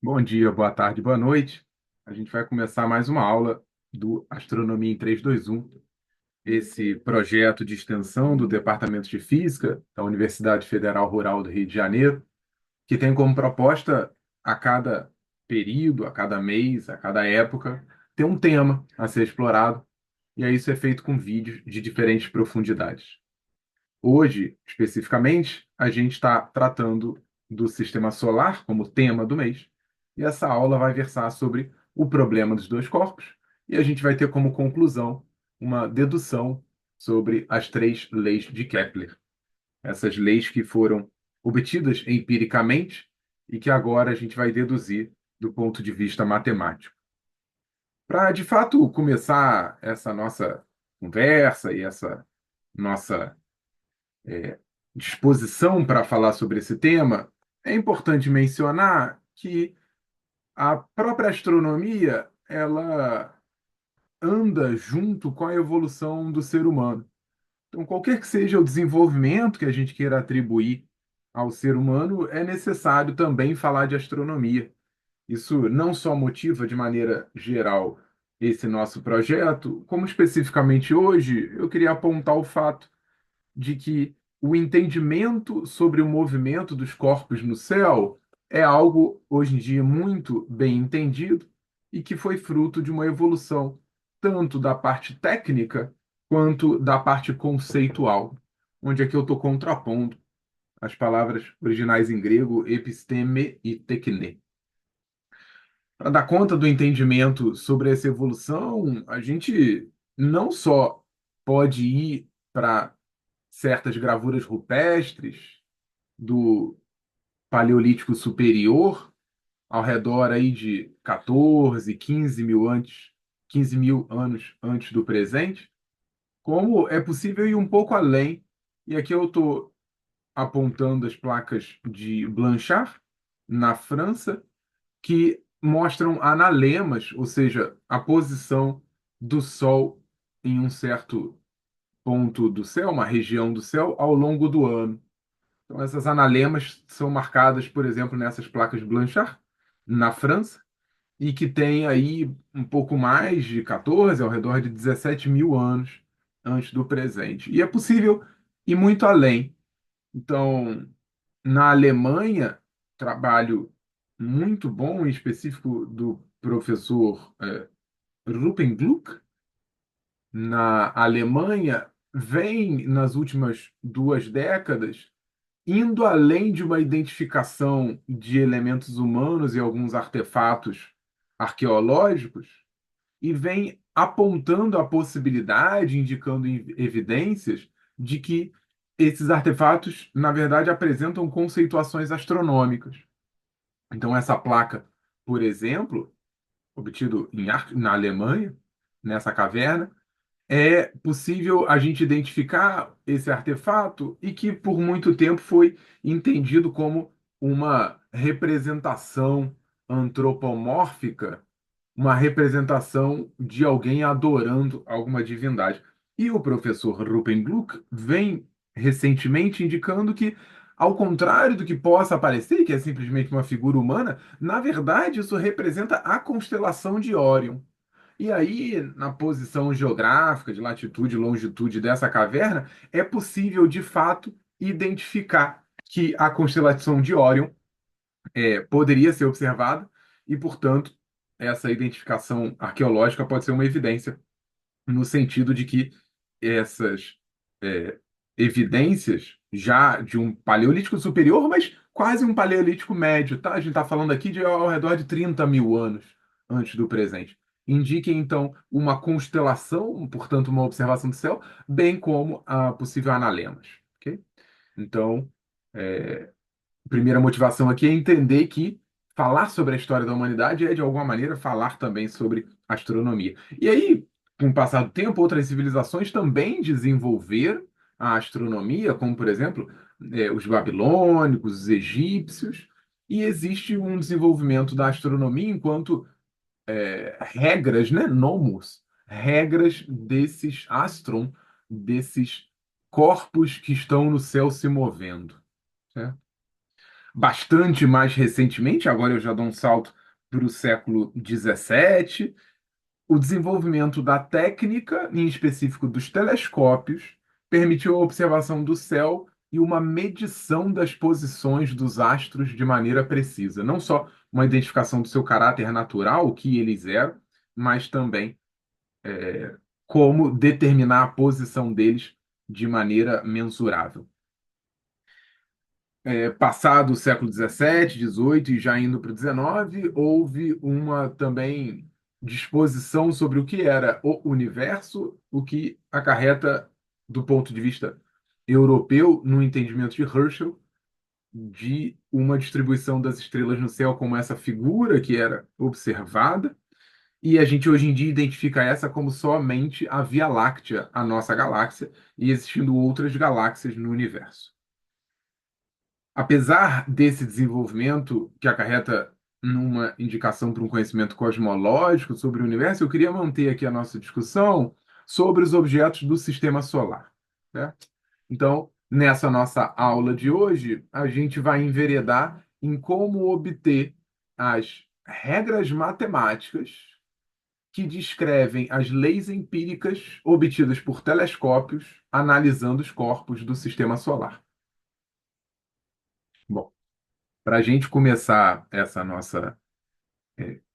Bom dia, boa tarde, boa noite. A gente vai começar mais uma aula do Astronomia em 321, esse projeto de extensão do Departamento de Física da Universidade Federal Rural do Rio de Janeiro, que tem como proposta, a cada período, a cada mês, a cada época, ter um tema a ser explorado, e aí isso é feito com vídeos de diferentes profundidades. Hoje, especificamente, a gente está tratando do sistema solar como tema do mês, e essa aula vai versar sobre o problema dos dois corpos, e a gente vai ter como conclusão uma dedução sobre as três leis de Kepler. Essas leis que foram obtidas empiricamente e que agora a gente vai deduzir do ponto de vista matemático. Para, de fato, começar essa nossa conversa e essa nossa disposição para falar sobre esse tema, é importante mencionar que a própria astronomia ela anda junto com a evolução do ser humano. Então, qualquer que seja o desenvolvimento que a gente queira atribuir ao ser humano, é necessário também falar de astronomia. Isso não só motiva de maneira geral esse nosso projeto, como especificamente hoje eu queria apontar o fato de que o entendimento sobre o movimento dos corpos no céu é algo, hoje em dia, muito bem entendido e que foi fruto de uma evolução tanto da parte técnica quanto da parte conceitual, onde aqui eu estou contrapondo as palavras originais em grego episteme e tekne. Para dar conta do entendimento sobre essa evolução, a gente não só pode ir para certas gravuras rupestres do Paleolítico Superior, ao redor aí de 14, 15 mil anos antes do presente, como é possível ir um pouco além. E aqui eu estou apontando as placas de Blanchard, na França, que mostram analemas, ou seja, a posição do Sol em um certo ponto do céu, uma região do céu, ao longo do ano. Então, essas analemas são marcadas, por exemplo, nessas placas Blanchard, na França, e que tem aí um pouco mais de 14, ao redor de 17 mil anos antes do presente. E é possível ir muito além. Então, na Alemanha, trabalho muito bom, em específico do professor Rupen Gluck, na Alemanha, vem nas últimas 2 décadas indo além de uma identificação de elementos humanos e alguns artefatos arqueológicos, e vem apontando a possibilidade, indicando evidências de que esses artefatos, na verdade, apresentam conceituações astronômicas. Então, essa placa, por exemplo, obtido na Alemanha, nessa caverna, é possível a gente identificar esse artefato e que por muito tempo foi entendido como uma representação antropomórfica, uma representação de alguém adorando alguma divindade. E o professor Rupen Gluck vem recentemente indicando que, ao contrário do que possa parecer, que é simplesmente uma figura humana, na verdade isso representa a constelação de Órion. E aí, na posição geográfica de latitude e longitude dessa caverna, é possível, de fato, identificar que a constelação de Órion poderia ser observada e, portanto, essa identificação arqueológica pode ser uma evidência no sentido de que essas é, evidências já de um paleolítico superior, mas quase um paleolítico médio, tá? A gente está falando aqui de ao redor de 30 mil anos antes do presente. Indiquem, então, uma constelação, portanto, uma observação do céu, bem como a possível analemas. Ok? Então, a primeira motivação aqui é entender que falar sobre a história da humanidade é, de alguma maneira, falar também sobre astronomia. E aí, com o passar do tempo, outras civilizações também desenvolveram a astronomia, como, por exemplo, os babilônicos, os egípcios, e existe um desenvolvimento da astronomia enquanto regras, né, nomos, regras desses astron, desses corpos que estão no céu se movendo, certo? bastante mais recentemente, agora eu já dou um salto para o século XVII, o desenvolvimento da técnica, em específico dos telescópios, permitiu a observação do céu e uma medição das posições dos astros de maneira precisa. Não só uma identificação do seu caráter natural, o que eles eram, mas também como determinar a posição deles de maneira mensurável. Passado o século XVII, XVIII e já indo para o XIX, houve uma também disposição sobre o que era o universo, o que acarreta, do ponto de vista europeu, no entendimento de Herschel, de uma distribuição das estrelas no céu como essa figura que era observada, e a gente hoje em dia identifica essa como somente a Via Láctea, a nossa galáxia, e existindo outras galáxias no universo. Apesar desse desenvolvimento que acarreta numa indicação para um conhecimento cosmológico sobre o universo, eu queria manter aqui a nossa discussão sobre os objetos do sistema solar, né? Então, nessa nossa aula de hoje, a gente vai enveredar em como obter as regras matemáticas que descrevem as leis empíricas obtidas por telescópios analisando os corpos do sistema solar. Bom, para a gente começar essa nossa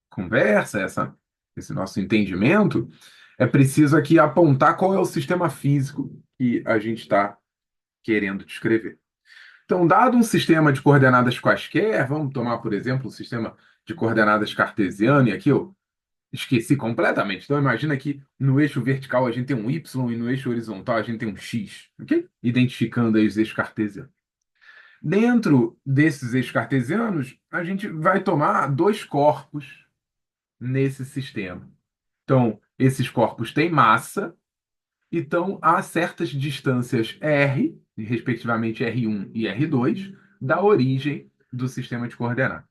conversa, esse nosso entendimento, é preciso aqui apontar qual é o sistema físico que a gente está querendo descrever. Então, dado um sistema de coordenadas quaisquer, vamos tomar, por exemplo, o sistema de coordenadas cartesiano, e aqui eu esqueci completamente. Então, imagina que no eixo vertical a gente tem um Y e no eixo horizontal a gente tem um X, ok? Identificando aí os eixos cartesianos. Dentro desses eixos cartesianos, a gente vai tomar dois corpos nesse sistema. Então, esses corpos têm massa, então há certas distâncias r, respectivamente R1 e R2, da origem do sistema de coordenadas.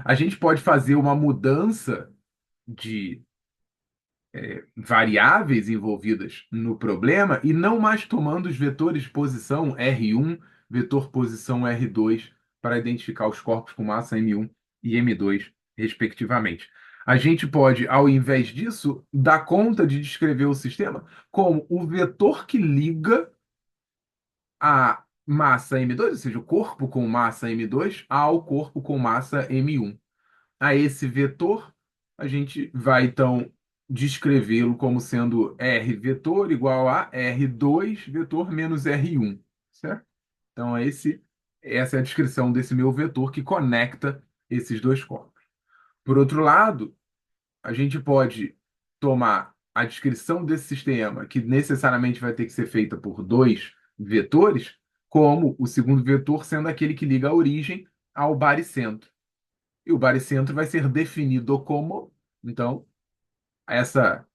A gente pode fazer uma mudança de variáveis envolvidas no problema e não mais tomando os vetores de posição R1, vetor posição R2, para identificar os corpos com massa M1 e M2, respectivamente. A gente pode, ao invés disso, dar conta de descrever o sistema como o vetor que liga a massa M2, ou seja, o corpo com massa M2, ao corpo com massa M1. A esse vetor, a gente vai então descrevê-lo como sendo R vetor igual a R2 vetor menos R1, certo? Então, essa é a descrição desse meu vetor que conecta esses dois corpos. Por outro lado, a gente pode tomar a descrição desse sistema, que necessariamente vai ter que ser feita por dois vetores, como o segundo vetor sendo aquele que liga a origem ao baricentro. E o baricentro vai ser definido como, então, essa,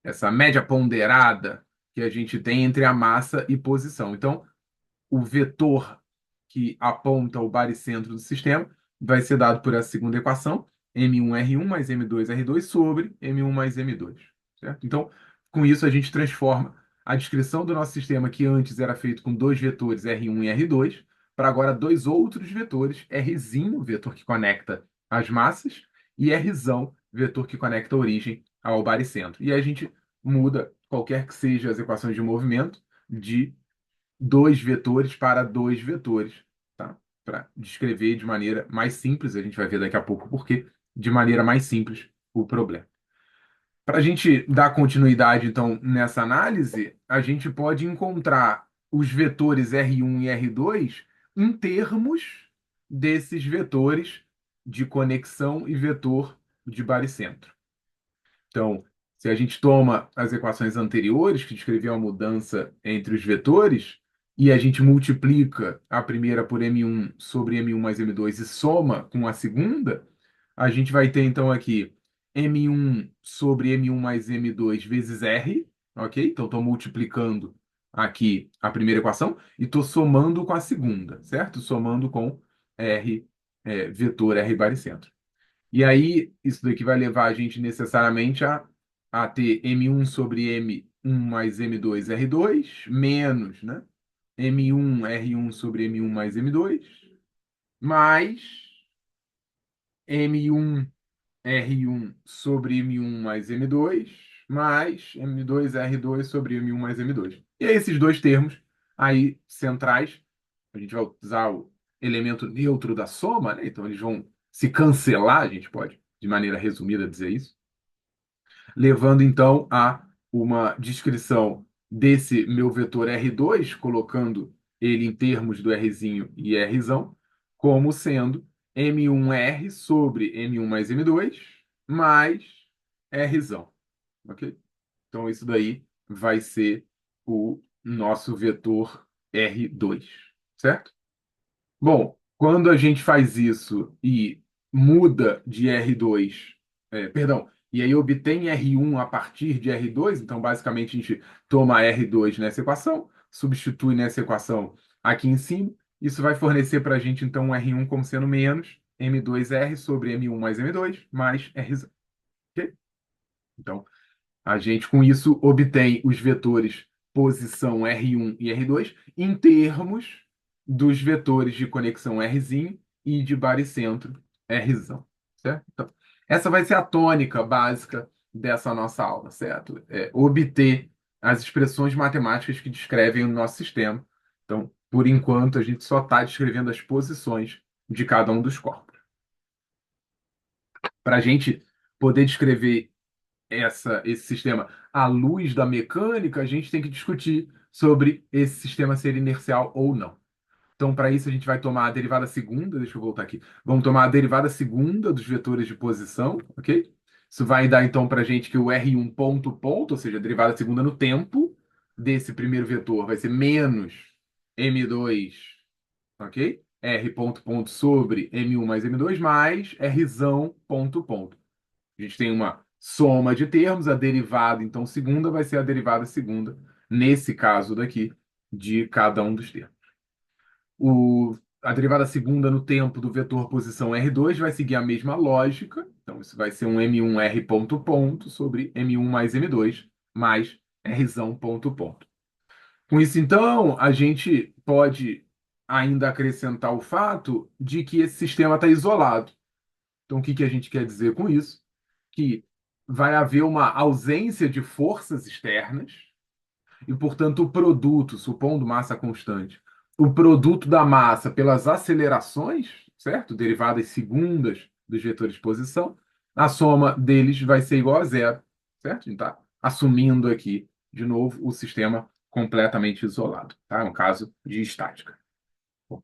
essa média ponderada que a gente tem entre a massa e posição. Então, o vetor que aponta o baricentro do sistema vai ser dado por essa segunda equação, M1R1 mais M2R2 sobre M1 mais M2. Certo? Então, com isso, a gente transforma a descrição do nosso sistema, que antes era feito com dois vetores R1 e R2, para agora dois outros vetores, Rzinho, vetor que conecta as massas, e Rzão, vetor que conecta a origem ao baricentro. E a gente muda qualquer que seja as equações de movimento de dois vetores para dois vetores, tá? Para descrever de maneira mais simples, a gente vai ver daqui a pouco por quê, de maneira mais simples o problema. Para a gente dar continuidade, então, nessa análise, a gente pode encontrar os vetores R1 e R2 em termos desses vetores de conexão e vetor de baricentro. Então, se a gente toma as equações anteriores, que descreviam a mudança entre os vetores, e a gente multiplica a primeira por M1 sobre M1 mais M2 e soma com a segunda, a gente vai ter então aqui M1 sobre M1 mais M2 vezes R, ok? Então, estou multiplicando aqui a primeira equação e estou somando com a segunda, certo? Somando com R, vetor R baricentro. E aí, isso daqui vai levar a gente necessariamente a ter M1 sobre M1 mais M2 R2, menos, né? M1 R1 sobre M1 mais M2. mais M1R1 sobre M1 mais M2 mais M2R2 sobre M1 mais M2. E aí, esses dois termos aí centrais, a gente vai usar o elemento neutro da soma, né? Então eles vão se cancelar, a gente pode, de maneira resumida, dizer isso, levando então a uma descrição desse meu vetor R2, colocando ele em termos do Rzinho e Rzão, como sendo M1R sobre M1 mais M2 mais Rzão, ok? Então isso daí vai ser o nosso vetor R2, certo? Bom, quando a gente faz isso e muda de R2, perdão, e aí obtém R1 a partir de R2, então basicamente a gente toma R2 nessa equação, substitui nessa equação aqui em cima, isso vai fornecer para a gente então um R1 como sendo menos M2R sobre M1 mais M2 mais R, ok? Então, a gente, com isso, obtém os vetores posição R1 e R2 em termos dos vetores de conexão Rzinho e de baricentro Rzão, certo? Então, essa vai ser a tônica básica dessa nossa aula, certo? Obter as expressões matemáticas que descrevem o nosso sistema. Então, por enquanto, a gente só está descrevendo as posições de cada um dos corpos. Para a gente poder descrever esse sistema à luz da mecânica, a gente tem que discutir sobre esse sistema ser inercial ou não. Então, para isso, a gente vai tomar a derivada segunda, deixa eu voltar aqui. Vamos tomar a derivada segunda dos vetores de posição, ok? Isso vai dar, então, para a gente que o R1 ponto ponto, ou seja, a derivada segunda no tempo desse primeiro vetor vai ser menos M2, ok? R ponto ponto sobre M1 mais M2 mais Rzão ponto ponto. A gente tem uma soma de termos, a derivada, então, segunda vai ser a derivada segunda, nesse caso daqui, de cada um dos termos. A derivada segunda no tempo do vetor posição R2 vai seguir a mesma lógica, então isso vai ser um M1R ponto ponto sobre M1 mais M2 mais Rzão ponto ponto. Com isso, então, a gente pode ainda acrescentar o fato de que esse sistema está isolado. Então, o que que a gente quer dizer com isso? Que vai haver uma ausência de forças externas e, portanto, o produto, supondo massa constante, o produto da massa pelas acelerações, certo? Derivadas segundas dos vetores de posição, a soma deles vai ser igual a zero, certo? A gente está assumindo aqui, de novo, o sistema completamente isolado, tá? É um caso de estática. A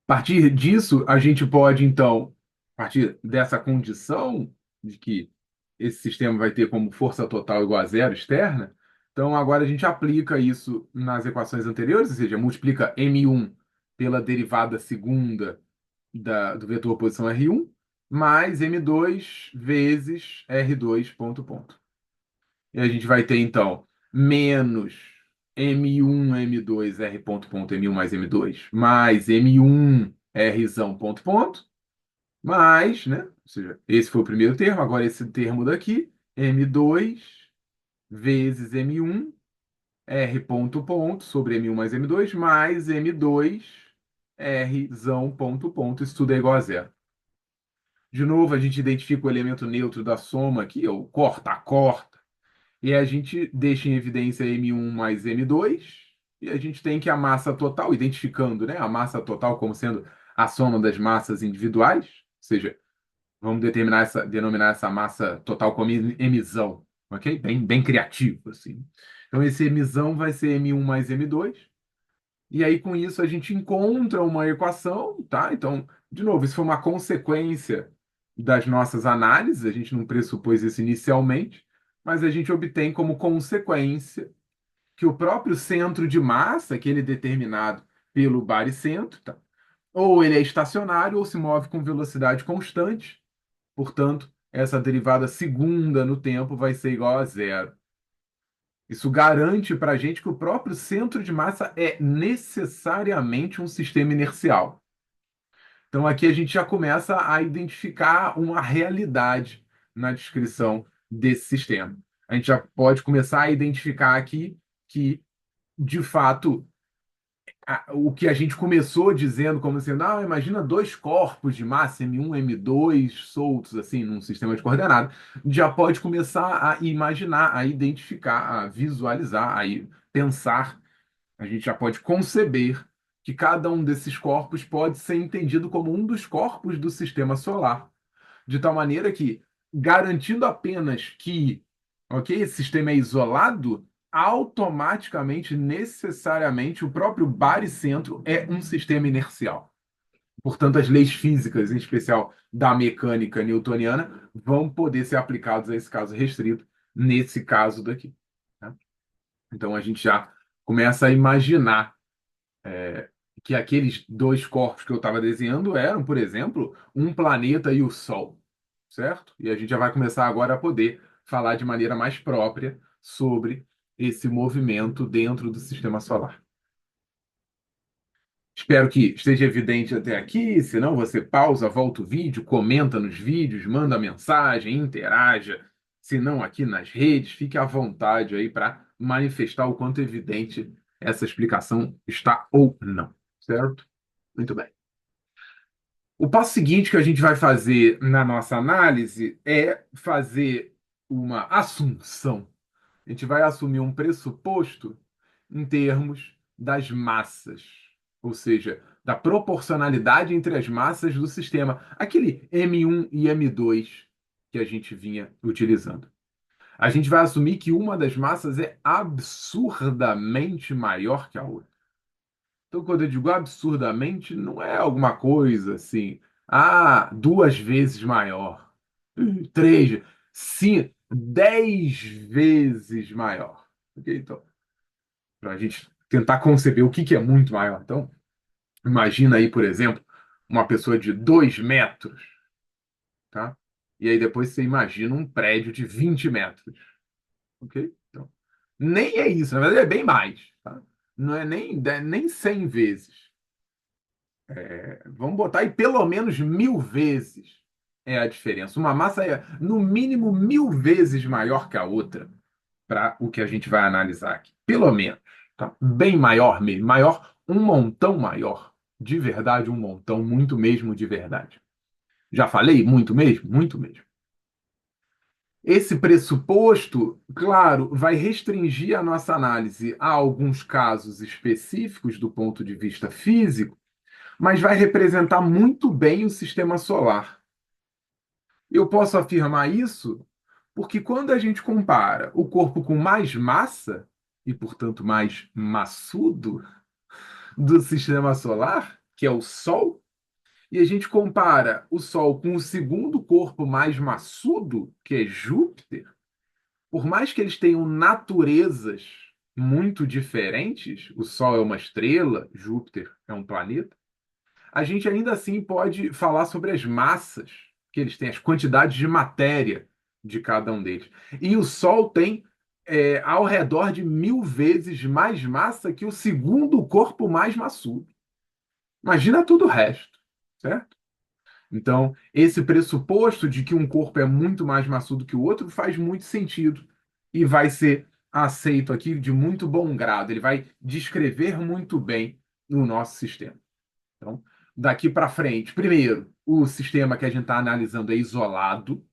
partir disso, a gente pode, então, a partir dessa condição de que esse sistema vai ter como força total igual a zero externa, então agora a gente aplica isso nas equações anteriores, ou seja, multiplica M1 pela derivada segunda do vetor posição R1, mais M2 vezes R2 ponto ponto. E a gente vai ter, então, menos M1, M2, R ponto ponto, M1 mais M2, mais M1, Rzão ponto ponto, mais, né? Ou seja, esse foi o primeiro termo, agora esse termo daqui, M2 vezes M1, R ponto ponto, sobre M1 mais M2, mais M2, Rzão ponto ponto, isso tudo é igual a zero. De novo, a gente identifica o elemento neutro da soma aqui, ou corta-corta. E a gente deixa em evidência M1 mais M2, e a gente tem que a massa total, identificando, né, a massa total como sendo a soma das massas individuais, ou seja, vamos denominar essa massa total como emisão, ok? Bem criativo, assim. Então, esse emisão vai ser M1 mais M2, e aí com isso a gente encontra uma equação, tá? Então, de novo, isso foi uma consequência das nossas análises, a gente não pressupôs isso inicialmente, mas a gente obtém como consequência que o próprio centro de massa, que ele é determinado pelo baricentro, tá? Ou ele é estacionário ou se move com velocidade constante, portanto, essa derivada segunda no tempo vai ser igual a zero. Isso garante para a gente que o próprio centro de massa é necessariamente um sistema inercial. Então, aqui a gente já começa a identificar uma realidade na descrição desse sistema. A gente já pode começar a identificar aqui que, de fato, o que a gente começou dizendo como sendo, imagina dois corpos de massa, M1, M2, soltos, assim, num sistema de coordenadas, já pode começar a imaginar, a identificar, a visualizar, pensar, a gente já pode conceber que cada um desses corpos pode ser entendido como um dos corpos do sistema solar, de tal maneira que, garantindo apenas que, ok, esse sistema é isolado, automaticamente, necessariamente, o próprio baricentro é um sistema inercial. Portanto, as leis físicas, em especial da mecânica newtoniana, vão poder ser aplicadas a esse caso restrito, nesse caso daqui. Tá? Então, a gente já começa a imaginar que aqueles dois corpos que eu estava desenhando eram, por exemplo, um planeta e o Sol, certo? E a gente já vai começar agora a poder falar de maneira mais própria sobre esse movimento dentro do sistema solar. Espero que esteja evidente até aqui. Se não, você pausa, volta o vídeo, comenta nos vídeos, manda mensagem, interaja. Se não, aqui nas redes, fique à vontade aí para manifestar o quanto evidente essa explicação está ou não, certo? Muito bem. O passo seguinte que a gente vai fazer na nossa análise é fazer uma assunção. A gente vai assumir um pressuposto em termos das massas, ou seja, da proporcionalidade entre as massas do sistema, aquele M1 e M2 que a gente vinha utilizando. A gente vai assumir que uma das massas é absurdamente maior que a outra. Então, quando eu digo absurdamente, não é alguma coisa assim, duas vezes maior, três, cinco, 10 vezes maior. Ok? Então, para a gente tentar conceber o que que é muito maior. Então, imagina aí, por exemplo, uma pessoa de 2 metros, tá? E aí depois você imagina um prédio de 20 metros, ok? Então, nem é isso, na verdade é bem mais, tá? Não é nem 100 vezes. Vamos botar aí pelo menos 1000 vezes é a diferença. Uma massa é, no mínimo, 1000 vezes maior que a outra para o que a gente vai analisar aqui. Pelo menos. Tá? Bem maior mesmo. Maior, um montão maior. De verdade, um montão, muito mesmo de verdade. Já falei? Muito mesmo? Muito mesmo. Esse pressuposto, claro, vai restringir a nossa análise a alguns casos específicos do ponto de vista físico, mas vai representar muito bem o sistema solar. Eu posso afirmar isso porque quando a gente compara o corpo com mais massa, e portanto mais maçudo, do sistema solar, que é o Sol, e a gente compara o Sol com o segundo corpo mais maçudo, que é Júpiter, por mais que eles tenham naturezas muito diferentes, o Sol é uma estrela, Júpiter é um planeta, a gente ainda assim pode falar sobre as massas que eles têm, as quantidades de matéria de cada um deles. E o Sol tem ao redor de 1000 vezes mais massa que o segundo corpo mais maçudo. Imagina todo o resto, certo? Então, esse pressuposto de que um corpo é muito mais maçudo que o outro faz muito sentido e vai ser aceito aqui de muito bom grado. Ele vai descrever muito bem o nosso sistema. Então, daqui para frente, primeiro, o sistema que a gente está analisando é isolado,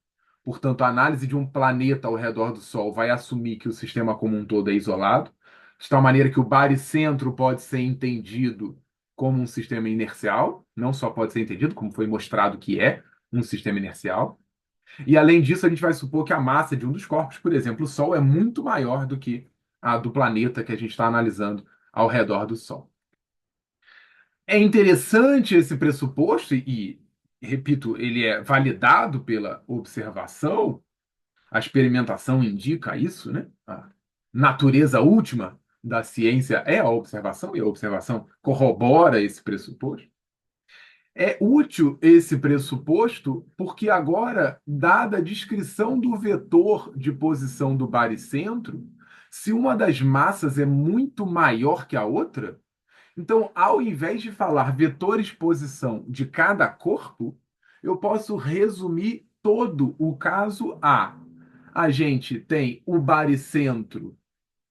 portanto, a análise de um planeta ao redor do Sol vai assumir que o sistema como um todo é isolado, de tal maneira que o baricentro pode ser entendido como um sistema inercial, não só pode ser entendido, como foi mostrado que é um sistema inercial. E além disso, a gente vai supor que a massa de um dos corpos, por exemplo, o Sol, é muito maior do que a do planeta que a gente está analisando ao redor do Sol. É interessante esse pressuposto, e, repito, ele é validado pela observação, a experimentação indica isso, né? A natureza última da ciência é a observação, e a observação corrobora esse pressuposto. É útil esse pressuposto porque agora, dada a descrição do vetor de posição do baricentro, se uma das massas é muito maior que a outra, então, ao invés de falar vetores posição de cada corpo, eu posso resumir todo o caso a. A gente tem o baricentro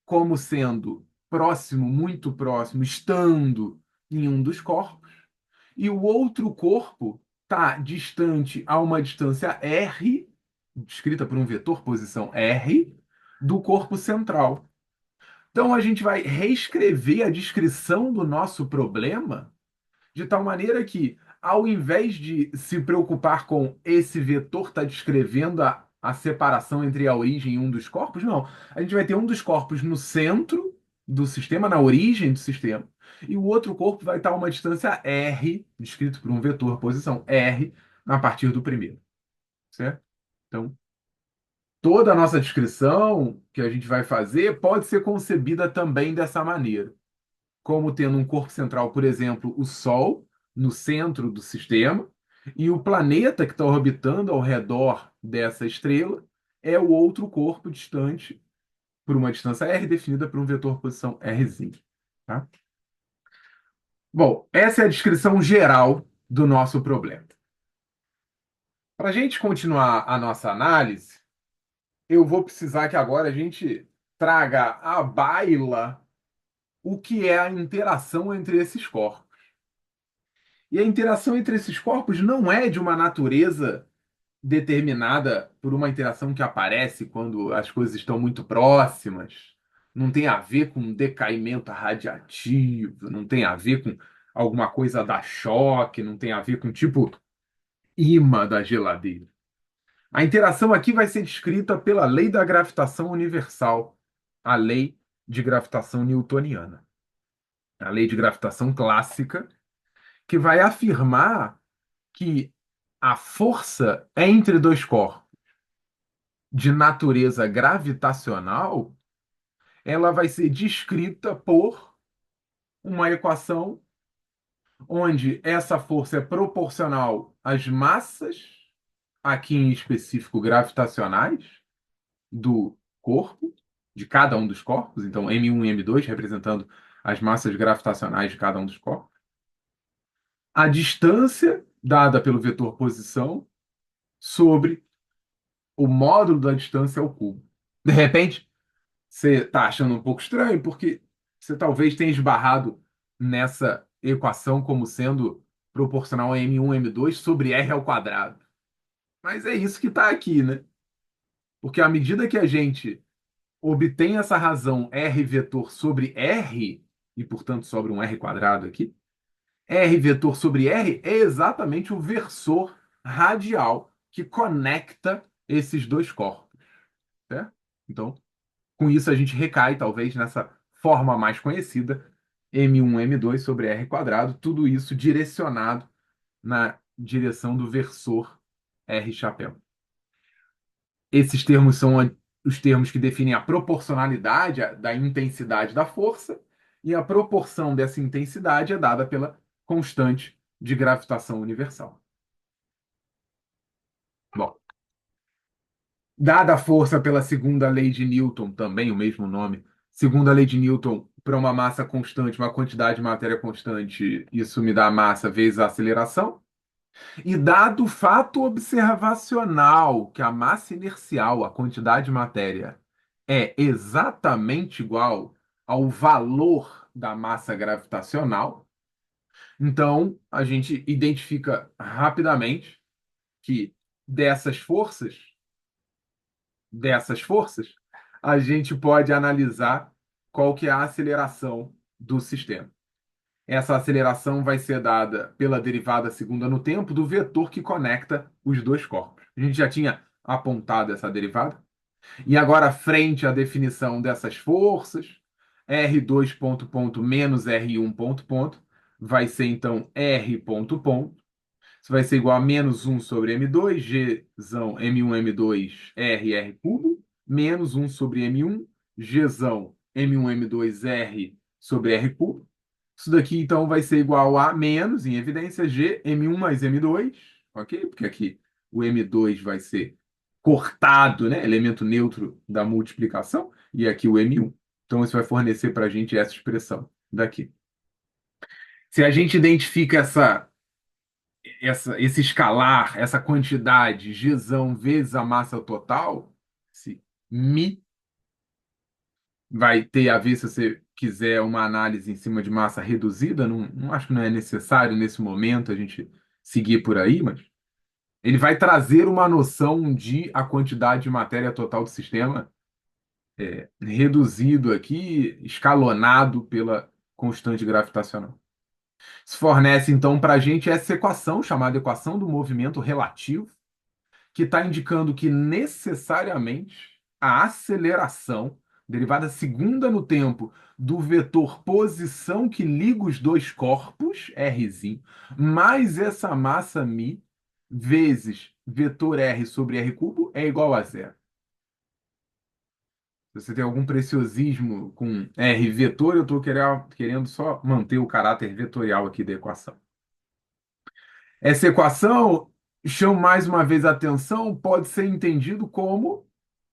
como sendo próximo, muito próximo, estando em um dos corpos, e o outro corpo está distante a uma distância r, descrita por um vetor posição r, do corpo central. Então a gente vai reescrever a descrição do nosso problema de tal maneira que, ao invés de se preocupar com esse vetor estar descrevendo a separação entre a origem e um dos corpos, não. A gente vai ter um dos corpos no centro do sistema, na origem do sistema, e o outro corpo vai estar a uma distância r, descrito por um vetor posição r, a partir do primeiro, certo? Então, toda a nossa descrição que a gente vai fazer pode ser concebida também dessa maneira como tendo um corpo central, por exemplo, o Sol, no centro do sistema, e o planeta que está orbitando ao redor dessa estrela é o outro corpo distante por uma distância r definida por um vetor posição rzinho. Tá? Bom, essa é a descrição geral do nosso problema. Para a gente continuar a nossa análise, eu vou precisar que agora a gente traga à baila o que é a interação entre esses corpos. E a interação entre esses corpos não é de uma natureza determinada por uma interação que aparece quando as coisas estão muito próximas. Não tem a ver com decaimento radiativo, não tem a ver com alguma coisa da choque, não tem a ver com tipo imã da geladeira. A interação aqui vai ser descrita pela lei da gravitação universal, a lei de gravitação newtoniana, a lei de gravitação clássica, que vai afirmar que a força entre dois corpos de natureza gravitacional, ela vai ser descrita por uma equação onde essa força é proporcional às massas, aqui em específico gravitacionais, do corpo, de cada um dos corpos, então M1 e M2 representando as massas gravitacionais de cada um dos corpos, a distância dada pelo vetor posição sobre o módulo da distância ao cubo. De repente, você está achando um pouco estranho, porque você talvez tenha esbarrado nessa equação como sendo proporcional a M1, M2 sobre R ao quadrado. Mas é isso que está aqui, né? Porque à medida que a gente obtém essa razão R vetor sobre R, e portanto sobra um R quadrado aqui, R vetor sobre R é exatamente o versor radial que conecta esses dois corpos, certo? Então, com isso, a gente recai, talvez, nessa forma mais conhecida, M1, M2 sobre R quadrado, tudo isso direcionado na direção do versor R chapéu. Esses termos são os termos que definem a proporcionalidade da intensidade da força, e a proporção dessa intensidade é dada pela constante de gravitação universal. Bom, dada a força pela segunda lei de Newton, também o mesmo nome, segunda lei de Newton, para uma massa constante, uma quantidade de matéria constante, isso me dá a massa vezes a aceleração. E dado o fato observacional que a massa inercial, a quantidade de matéria, é exatamente igual ao valor da massa gravitacional, então a gente identifica rapidamente que dessas forças, dessas forças, a gente pode analisar qual que é a aceleração do sistema. Essa aceleração vai ser dada pela derivada segunda no tempo do vetor que conecta os dois corpos. A gente já tinha apontado essa derivada. E agora, frente à definição dessas forças, R2 ponto ponto menos R1 ponto ponto vai ser então R ponto ponto. Isso vai ser igual a menos 1 sobre M2, Gzão M1, M2, R, R cubo, menos 1 sobre M1, Gzão M1, M2, R sobre R cubo. Isso daqui, então, vai ser igual a menos, em evidência, G, M1 mais M2, ok? Porque aqui o M2 vai ser cortado, né? Elemento neutro da multiplicação, e aqui o M1. Então, isso vai fornecer para a gente essa expressão daqui. Se a gente identifica esse escalar, essa quantidade, gzão vezes a massa total, esse mi vai ter a ver se você quiser uma análise em cima de massa reduzida, não acho que não é necessário nesse momento a gente seguir por aí, mas ele vai trazer uma noção de a quantidade de matéria total do sistema reduzido aqui, escalonado pela constante gravitacional. Isso fornece, então, para a gente essa equação, chamada equação do movimento relativo, que está indicando que necessariamente a aceleração, derivada segunda no tempo do vetor posição que liga os dois corpos, Rzinho, mais essa massa μ, vezes vetor R sobre R cubo, é igual a zero. Se você tem algum preciosismo com R vetor, eu estou querendo só manter o caráter vetorial aqui da equação. Essa equação, chama mais uma vez a atenção, pode ser entendido como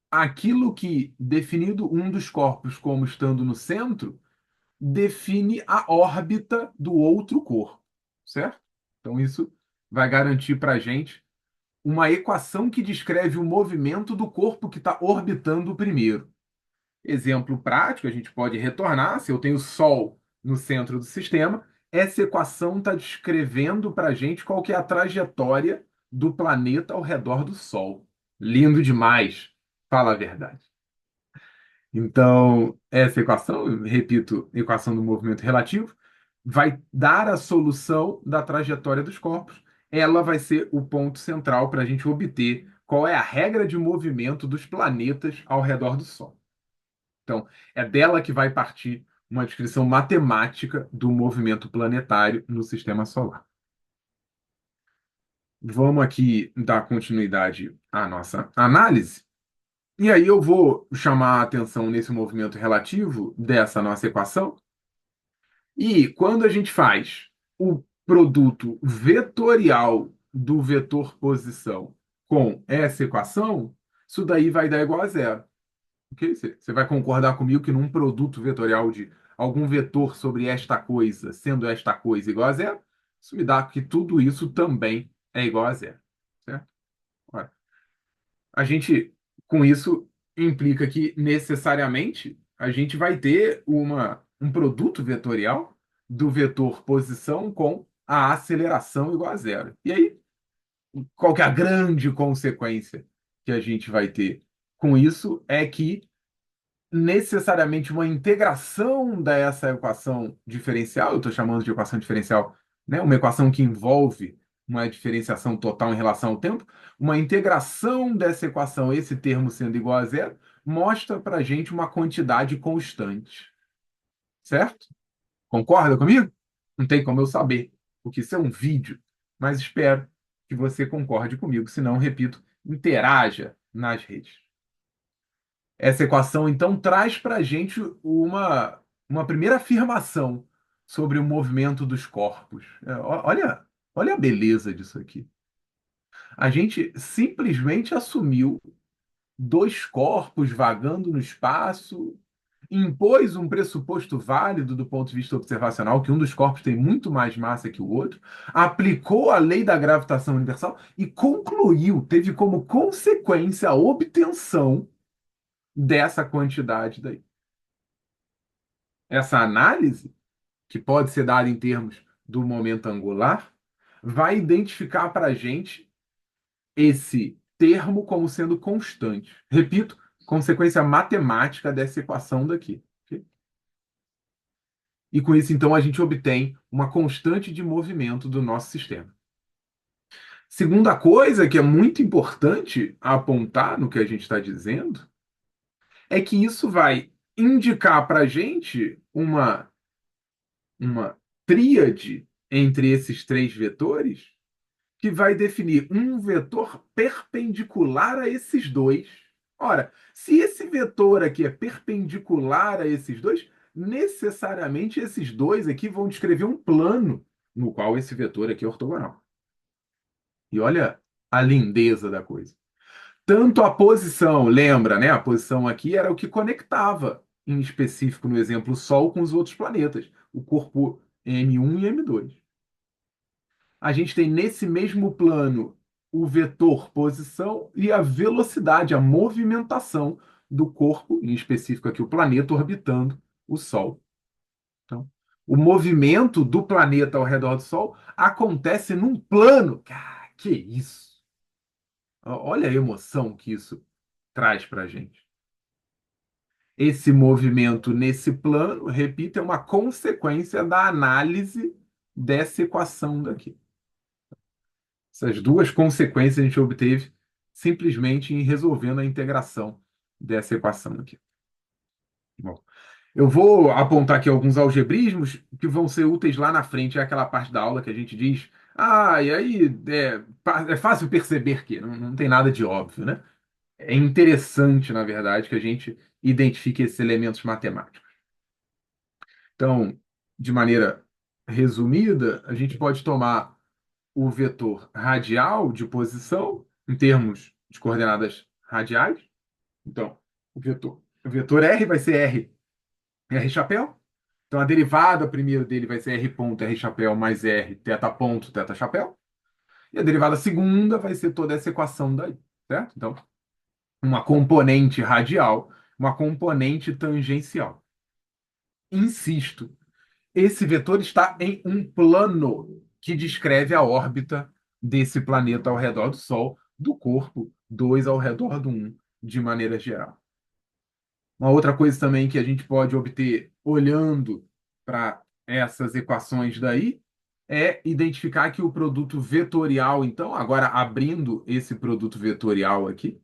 aquilo que, definido um dos corpos como estando no centro, define a órbita do outro corpo, certo? Então, isso vai garantir para a gente uma equação que descreve o movimento do corpo que está orbitando o primeiro. Exemplo prático, a gente pode retornar, se eu tenho o Sol no centro do sistema, essa equação está descrevendo para a gente qual que é a trajetória do planeta ao redor do Sol. Lindo demais, fala a verdade. Então, essa equação, eu repito, equação do movimento relativo, vai dar a solução da trajetória dos corpos. Ela vai ser o ponto central para a gente obter qual é a regra de movimento dos planetas ao redor do Sol. Então, é dela que vai partir uma descrição matemática do movimento planetário no sistema solar. Vamos aqui dar continuidade à nossa análise. E aí eu vou chamar a atenção nesse movimento relativo dessa nossa equação. E quando a gente faz o produto vetorial do vetor posição com essa equação, isso daí vai dar igual a zero. Ok? Você vai concordar comigo que num produto vetorial de algum vetor sobre esta coisa, sendo esta coisa igual a zero, isso me dá que tudo isso também é igual a zero. Certo? Ora, a gente, com isso, implica que necessariamente a gente vai ter um produto vetorial do vetor posição com a aceleração igual a zero. E aí, qual que é a grande consequência que a gente vai ter com isso é que necessariamente uma integração dessa equação diferencial, eu estou chamando de equação diferencial, né? Uma equação que envolve uma diferenciação total em relação ao tempo, uma integração dessa equação, esse termo sendo igual a zero, mostra para a gente uma quantidade constante. Certo? Concorda comigo? Não tem como eu saber, porque isso é um vídeo, mas espero que você concorde comigo, senão, repito, interaja nas redes. Essa equação, então, traz para a gente uma primeira afirmação sobre o movimento dos corpos. Olha a beleza disso aqui. A gente simplesmente assumiu dois corpos vagando no espaço, impôs um pressuposto válido do ponto de vista observacional, que um dos corpos tem muito mais massa que o outro, aplicou a lei da gravitação universal e concluiu, teve como consequência a obtenção dessa quantidade daí. Essa análise, que pode ser dada em termos do momento angular, vai identificar para a gente esse termo como sendo constante. Repito, consequência matemática dessa equação daqui. Ok? E com isso, então, a gente obtém uma constante de movimento do nosso sistema. Segunda coisa que é muito importante apontar no que a gente está dizendo é que isso vai indicar para a gente uma tríade entre esses três vetores que vai definir um vetor perpendicular a esses dois. Ora, se esse vetor aqui é perpendicular a esses dois, necessariamente esses dois aqui vão descrever um plano no qual esse vetor aqui é ortogonal. E olha a lindeza da coisa. Tanto a posição, lembra, né? A posição aqui era o que conectava, em específico no exemplo, o Sol com os outros planetas, o corpo M1 e M2. A gente tem nesse mesmo plano o vetor posição e a velocidade, a movimentação do corpo, em específico aqui o planeta orbitando o Sol. O movimento do planeta ao redor do Sol acontece num plano. Cara, que isso? Olha a emoção que isso traz para a gente. Esse movimento nesse plano, repito, é uma consequência da análise dessa equação daqui. Essas duas consequências a gente obteve simplesmente em resolvendo a integração dessa equação aqui. Bom, eu vou apontar aqui alguns algebrismos que vão ser úteis lá na frente, é aquela parte da aula que a gente diz, e aí é fácil perceber que não tem nada de óbvio, né? É interessante, na verdade, que a gente identifique esses elementos matemáticos. Então, de maneira resumida, a gente pode tomar o vetor radial de posição em termos de coordenadas radiais. Então, o vetor R vai ser R chapéu. Então, a derivada primeiro dele vai ser R ponto, R chapéu, mais R, teta ponto, teta chapéu. E a derivada segunda vai ser toda essa equação daí, certo? Então, uma componente radial, uma componente tangencial. Insisto, esse vetor está em um plano que descreve a órbita desse planeta ao redor do Sol, do corpo 2 ao redor do 1, de maneira geral. Uma outra coisa também que a gente pode obter olhando para essas equações daí é identificar que o produto vetorial, então, agora abrindo esse produto vetorial aqui,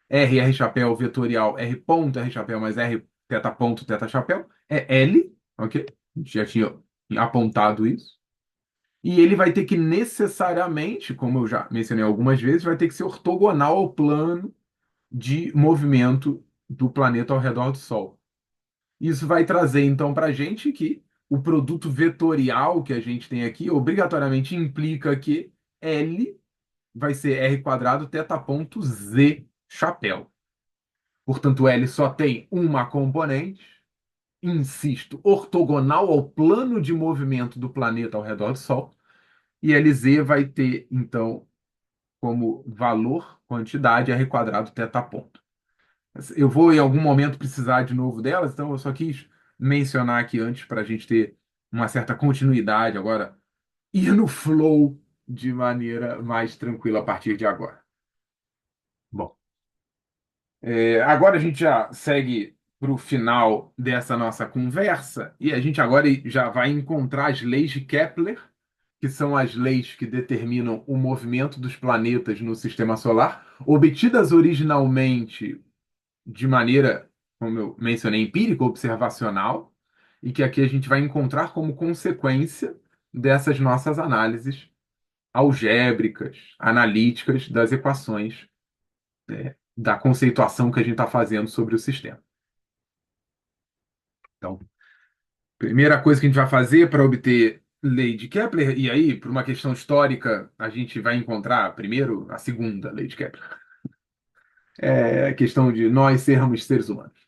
R chapéu vetorial, R ponto, R chapéu mais R teta ponto, teta chapéu, é L, ok? A gente já tinha apontado isso. E ele vai ter que necessariamente, como eu já mencionei algumas vezes, vai ter que ser ortogonal ao plano de movimento do planeta ao redor do Sol. Isso vai trazer, então, para a gente que o produto vetorial que a gente tem aqui obrigatoriamente implica que L vai ser R quadrado teta ponto Z chapéu. Portanto, L só tem uma componente, insisto, ortogonal ao plano de movimento do planeta ao redor do Sol, e LZ vai ter, então, como valor, quantidade, R quadrado teta ponto. Eu vou, em algum momento, precisar de novo delas, então eu só quis mencionar aqui antes para a gente ter uma certa continuidade agora, ir no flow de maneira mais tranquila a partir de agora. Bom, agora a gente já segue para o final dessa nossa conversa e a gente agora já vai encontrar as leis de Kepler, que são as leis que determinam o movimento dos planetas no sistema solar, obtidas originalmente de maneira, como eu mencionei, empírica, observacional, e que aqui a gente vai encontrar como consequência dessas nossas análises algébricas, analíticas das equações, da conceituação que a gente está fazendo sobre o sistema. Então, primeira coisa que a gente vai fazer para obter lei de Kepler, e aí, por uma questão histórica, a gente vai encontrar primeiro a segunda lei de Kepler. É a questão de nós sermos seres humanos.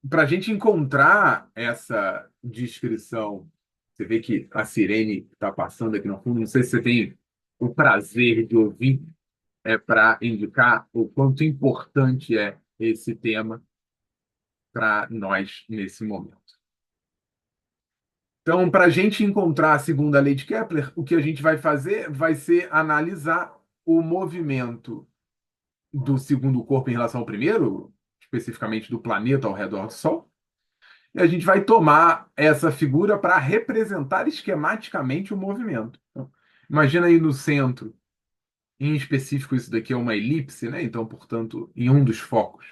Para a gente encontrar essa descrição, você vê que a sirene está passando aqui no fundo, não sei se você tem o prazer de ouvir, para indicar o quanto importante é esse tema para nós nesse momento. Então, para a gente encontrar a segunda lei de Kepler, o que a gente vai fazer vai ser analisar o movimento do segundo corpo em relação ao primeiro, especificamente do planeta ao redor do Sol, e a gente vai tomar essa figura para representar esquematicamente o movimento. Então, imagina aí no centro, em específico, isso daqui é uma elipse, né? Então, portanto, em um dos focos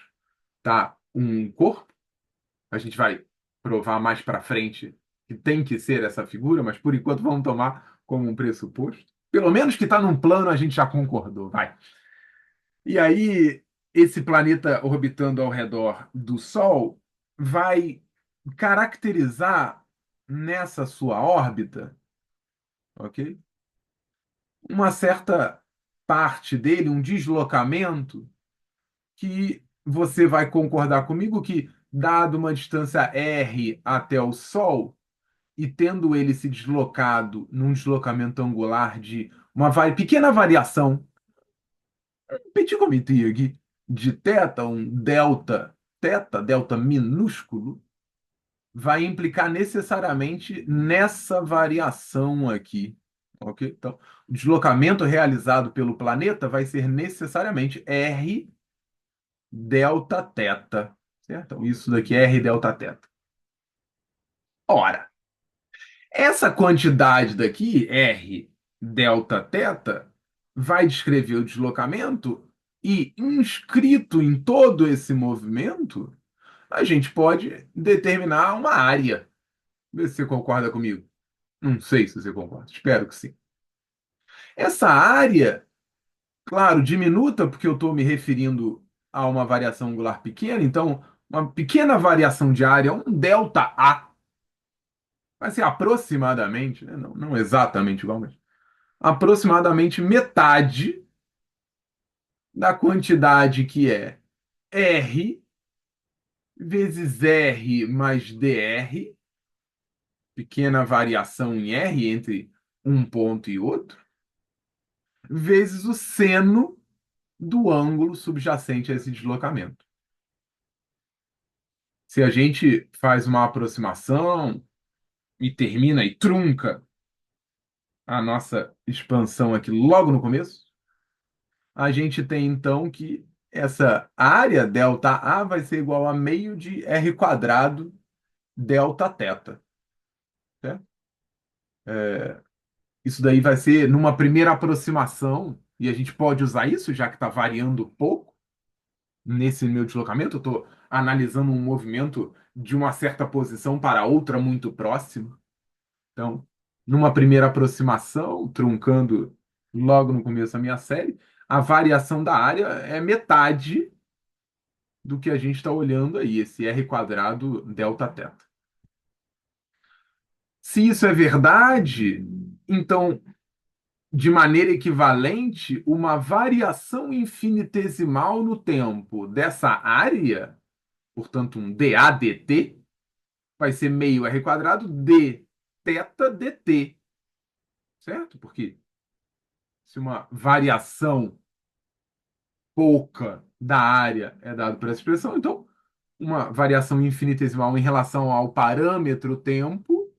está um corpo. A gente vai provar mais para frente que tem que ser essa figura, mas por enquanto vamos tomar como um pressuposto. Pelo menos que está num plano a gente já concordou, vai. E aí, esse planeta orbitando ao redor do Sol vai caracterizar nessa sua órbita, ok? Uma certa parte dele, um deslocamento que você vai concordar comigo que, dado uma distância r até o Sol, e tendo ele se deslocado num deslocamento angular de uma pequena variação, um petit comité aqui, de teta, um delta, teta, delta minúsculo, vai implicar necessariamente nessa variação aqui, ok? Então, o deslocamento realizado pelo planeta vai ser necessariamente R delta teta, certo? Então, isso daqui é R delta teta. Ora, essa quantidade daqui, R delta teta, vai descrever o deslocamento e inscrito em todo esse movimento, a gente pode determinar uma área. Vê se você concorda comigo. Não sei se você concorda, espero que sim. Essa área, claro, diminuta, porque eu estou me referindo a uma variação angular pequena, então uma pequena variação de área, um delta A, vai ser aproximadamente, né? Não exatamente igual, mas aproximadamente metade da quantidade que é R vezes R mais dr, pequena variação em R entre um ponto e outro, vezes o seno do ângulo subjacente a esse deslocamento. Se a gente faz uma aproximação e termina e trunca a nossa expansão aqui logo no começo, a gente tem então que essa área delta A vai ser igual a meio de R quadrado delta teta, certo? Isso daí vai ser numa primeira aproximação, e a gente pode usar isso, já que está variando pouco nesse meu deslocamento. Eu estou analisando um movimento de uma certa posição para outra muito próxima. Então, numa primeira aproximação, truncando logo no começo da minha série, a variação da área é metade do que a gente está olhando aí, esse R quadrado delta teta. Se isso é verdade, então, de maneira equivalente, uma variação infinitesimal no tempo dessa área, portanto, um dAdt, vai ser meio R quadrado d teta dt, certo? Porque se uma variação pouca da área é dado por essa expressão, então uma variação infinitesimal em relação ao parâmetro tempo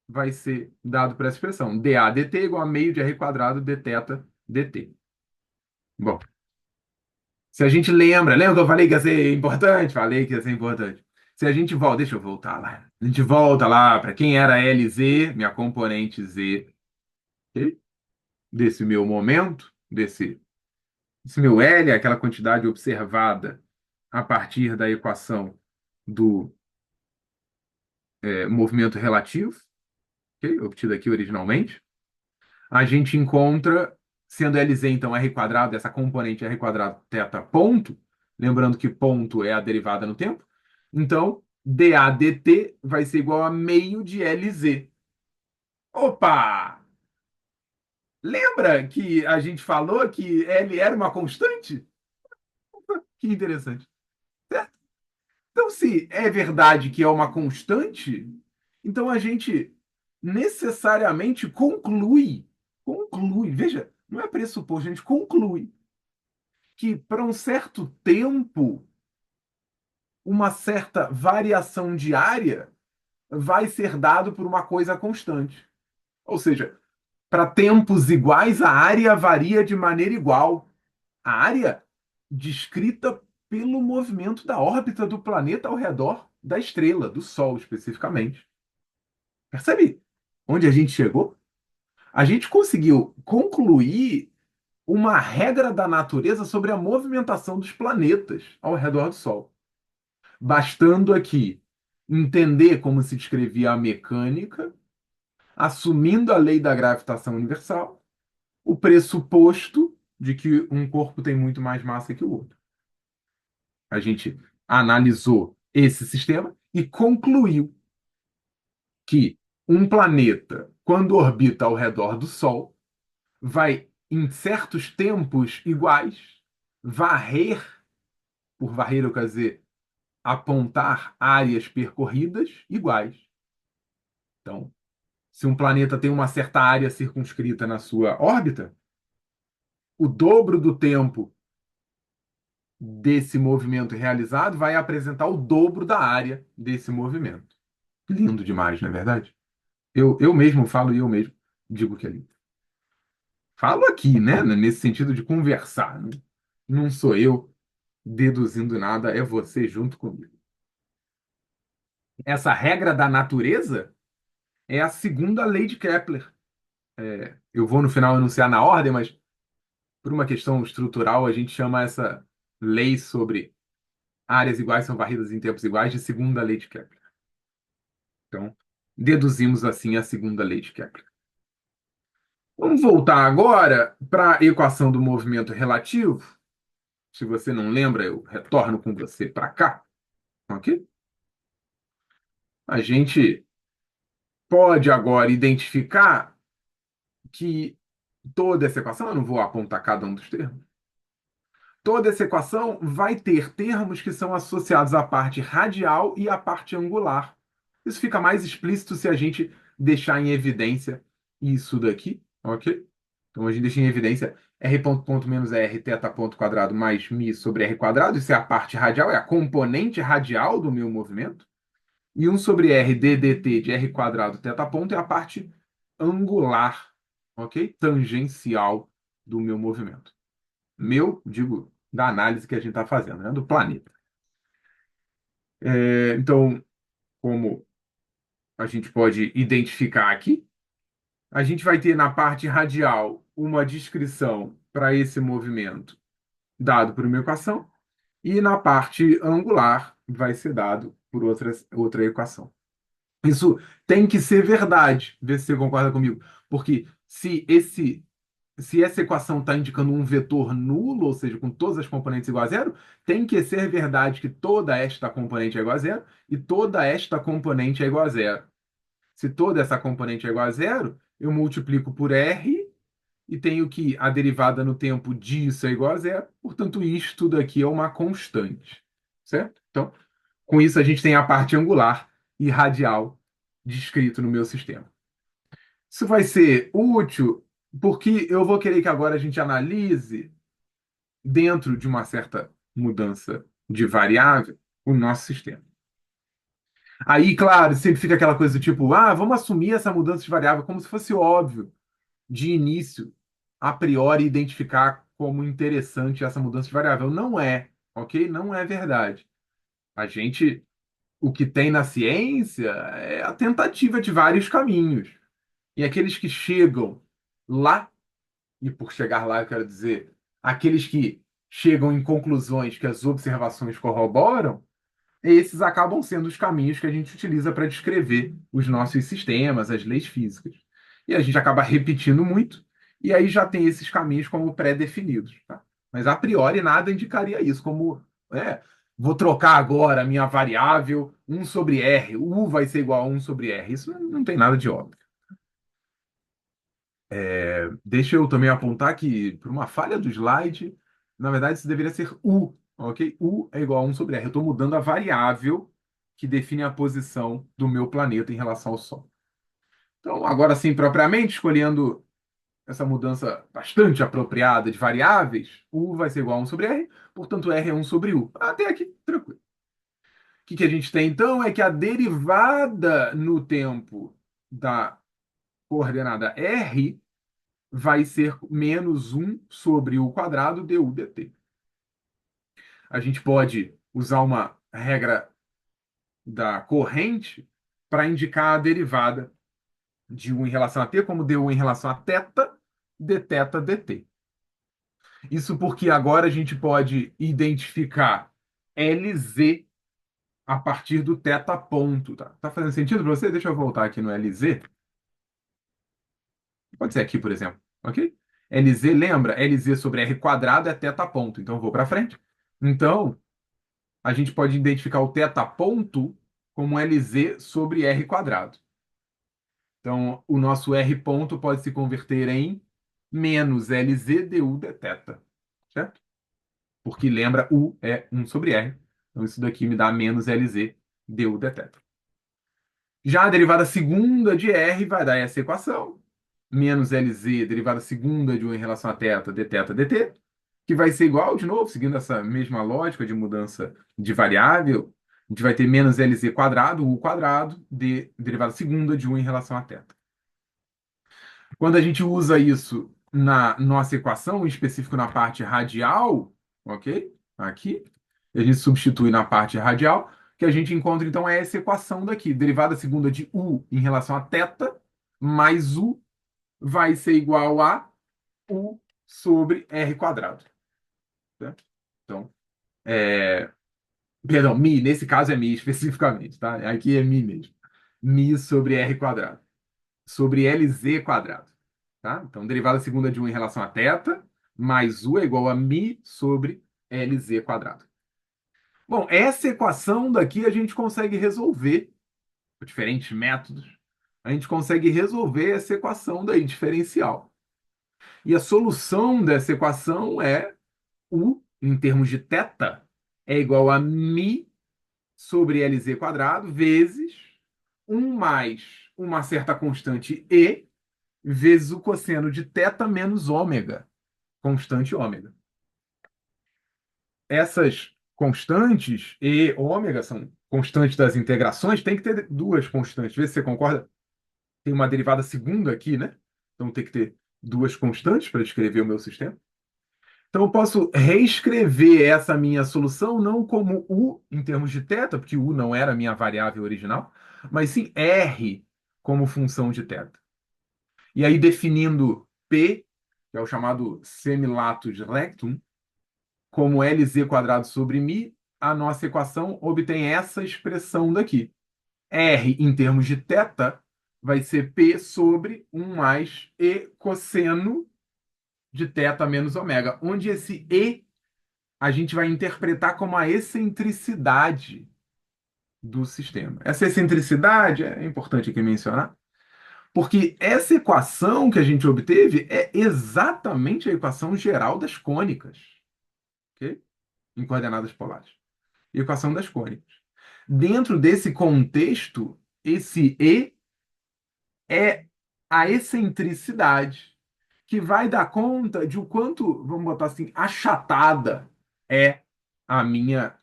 vai ser dado por essa expressão. dA dt igual a meio de R quadrado d θ dt. Bom, se a gente lembra que eu falei que ia ser importante? Falei que ia ser importante. Se a gente volta, deixa eu voltar lá. A gente volta lá para quem era LZ, minha componente Z, ok? Desse meu momento, esse meu L, é aquela quantidade observada a partir da equação do movimento relativo, ok? Obtida aqui originalmente. A gente encontra, sendo LZ, então, R quadrado, essa componente R quadrado θ ponto, lembrando que ponto é a derivada no tempo, então, dA dt vai ser igual a meio de LZ. Opa! Lembra que a gente falou que L era uma constante? Que interessante. Então, se é verdade que é uma constante, então a gente necessariamente conclui, veja, não é pressuposto, a gente conclui que para um certo tempo, uma certa variação diária vai ser dado por uma coisa constante. Ou seja, para tempos iguais, a área varia de maneira igual. A área descrita pelo movimento da órbita do planeta ao redor da estrela, do Sol especificamente. Percebe onde a gente chegou? A gente conseguiu concluir uma regra da natureza sobre a movimentação dos planetas ao redor do Sol. Bastando aqui entender como se descrevia a mecânica, assumindo a lei da gravitação universal, o pressuposto de que um corpo tem muito mais massa que o outro. A gente analisou esse sistema e concluiu que um planeta, quando orbita ao redor do Sol, vai, em certos tempos iguais, varrer, por varrer eu quero dizer, apontar áreas percorridas iguais. Então, se um planeta tem uma certa área circunscrita na sua órbita, o dobro do tempo desse movimento realizado vai apresentar o dobro da área desse movimento. Lindo demais, não é verdade? Eu mesmo falo e eu mesmo digo que é lindo. Falo aqui, né? Nesse sentido de conversar, né? Não sou eu deduzindo nada, é você junto comigo. Essa regra da natureza é a segunda lei de Kepler. Eu vou no final anunciar na ordem, mas por uma questão estrutural, a gente chama essa lei sobre áreas iguais são varridas em tempos iguais de segunda lei de Kepler. Então, deduzimos assim a segunda lei de Kepler. Vamos voltar agora para a equação do movimento relativo. Se você não lembra, eu retorno com você para cá, ok? A gente pode agora identificar que toda essa equação, eu não vou apontar cada um dos termos, toda essa equação vai ter termos que são associados à parte radial e à parte angular. Isso fica mais explícito se a gente deixar em evidência isso daqui, ok? Então a gente deixa em evidência r ponto menos r θ ponto quadrado mais μ sobre r quadrado. Isso é a parte radial, é a componente radial do meu movimento. E 1 sobre r d dt de r quadrado θ ponto é a parte angular, ok? Tangencial do meu movimento. Meu, digo, da análise que a gente está fazendo, né? Do planeta. Então, como a gente pode identificar aqui, a gente vai ter na parte radial uma descrição para esse movimento dado por uma equação, e na parte angular vai ser dado por outra equação. Isso tem que ser verdade, vê se você concorda comigo. Porque se essa equação está indicando um vetor nulo, ou seja, com todas as componentes iguais a zero, tem que ser verdade que toda esta componente é igual a zero e toda esta componente é igual a zero. Se toda essa componente é igual a zero, eu multiplico por r e tenho que a derivada no tempo disso é igual a zero, portanto, isto daqui é uma constante, certo? Então, com isso, a gente tem a parte angular e radial descrito no meu sistema. Isso vai ser útil porque eu vou querer que agora a gente analise, dentro de uma certa mudança de variável, o nosso sistema. Aí, claro, sempre fica aquela coisa do tipo, vamos assumir essa mudança de variável como se fosse óbvio, de início, a priori, identificar como interessante essa mudança de variável. Não é, ok? Não é verdade. A gente, o que tem na ciência é a tentativa de vários caminhos. E aqueles que chegam lá, e por chegar lá eu quero dizer, aqueles que chegam em conclusões que as observações corroboram, esses acabam sendo os caminhos que a gente utiliza para descrever os nossos sistemas, as leis físicas. E a gente acaba repetindo muito, e aí já tem esses caminhos como pré-definidos, tá? Mas a priori nada indicaria isso, como vou trocar agora a minha variável 1 sobre r, u vai ser igual a 1 sobre r. Isso não tem nada de óbvio. Deixa eu também apontar que, por uma falha do slide, na verdade isso deveria ser u, ok? U é igual a 1 sobre r. Eu estou mudando a variável que define a posição do meu planeta em relação ao Sol. Então, agora sim, propriamente, escolhendo essa mudança bastante apropriada de variáveis, u vai ser igual a 1 sobre r, portanto, r é 1 sobre u. Até aqui, tranquilo. O que a gente tem, então, é que a derivada no tempo da coordenada r vai ser menos 1 sobre o quadrado du dt. A gente pode usar uma regra da corrente para indicar a derivada de u em relação a t, como du em relação a θ, dθ dt. Isso porque agora a gente pode identificar LZ a partir do θ ponto. Tá fazendo sentido para você? Deixa eu voltar aqui no LZ. Pode ser aqui, por exemplo. Ok? LZ, lembra? LZ sobre R quadrado é θ ponto. Então, eu vou para frente. Então, a gente pode identificar o θ ponto como LZ sobre R quadrado. Então, o nosso R ponto pode se converter em menos LZ du dθ. Certo? Porque lembra, U é 1 sobre R. Então, isso daqui me dá menos LZ du dθ. Já a derivada segunda de R vai dar essa equação. Menos LZ, derivada segunda de U em relação a θ, dθ dt, que vai ser igual, de novo, seguindo essa mesma lógica de mudança de variável, A gente vai ter menos LZ quadrado, U quadrado, de derivada segunda de 1 em relação a θ. Quando a gente usa isso na nossa equação, em específico na parte radial, ok? Aqui, a gente substitui na parte radial, que a gente encontra então é essa equação daqui, derivada segunda de U em relação a θ, mais U vai ser igual a U sobre R quadrado. Tá? Então, perdão, mi, nesse caso é mi especificamente, tá? Aqui é mi mesmo. Mi sobre R quadrado, sobre LZ quadrado. Tá? Então, derivada segunda de 1 em relação a θ, mais U é igual a mi sobre LZ quadrado. Bom, essa equação daqui a gente consegue resolver por diferentes métodos. A gente consegue resolver essa equação daí, diferencial. E a solução dessa equação é U, em termos de θ, é igual a mi sobre LZ quadrado vezes 1 mais uma certa constante E vezes o cosseno de θ menos ômega, constante ômega. Essas constantes, E, ômega, são constantes das integrações, tem que ter duas constantes. Vê se você concorda. Tem uma derivada segunda aqui, né? Então tem que ter duas constantes para escrever o meu sistema. Então eu posso reescrever essa minha solução não como U em termos de θ, porque U não era a minha variável original, mas sim R como função de θ. E aí definindo P, que é o chamado semilatus rectum, como LZ quadrado sobre mi, a nossa equação obtém essa expressão daqui. R em termos de θ vai ser P sobre 1 mais E cosseno de θ menos ômega, onde esse E a gente vai interpretar como a excentricidade do sistema. Essa excentricidade é importante aqui mencionar, porque essa equação que a gente obteve é exatamente a equação geral das cônicas, ok? Em coordenadas polares. Equação das cônicas. Dentro desse contexto, esse E é a excentricidade, que vai dar conta de o quanto, vamos botar assim, achatada é a minha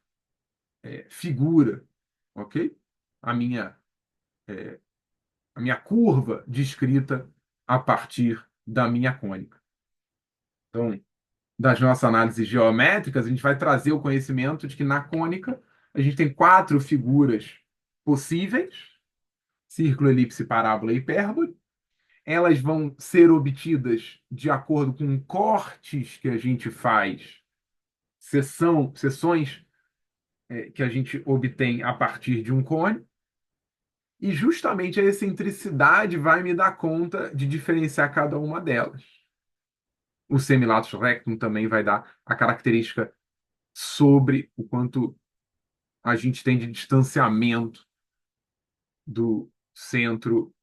figura, ok? A minha, a minha curva descrita a partir da minha cônica. Então, das nossas análises geométricas, a gente vai trazer o conhecimento de que na cônica a gente tem quatro figuras possíveis: círculo, elipse, parábola e hipérbole. Elas vão ser obtidas de acordo com cortes que a gente faz, seções que a gente obtém a partir de um cone. E justamente a excentricidade vai me dar conta de diferenciar cada uma delas. O semilatus rectum também vai dar a característica sobre o quanto a gente tem de distanciamento do centro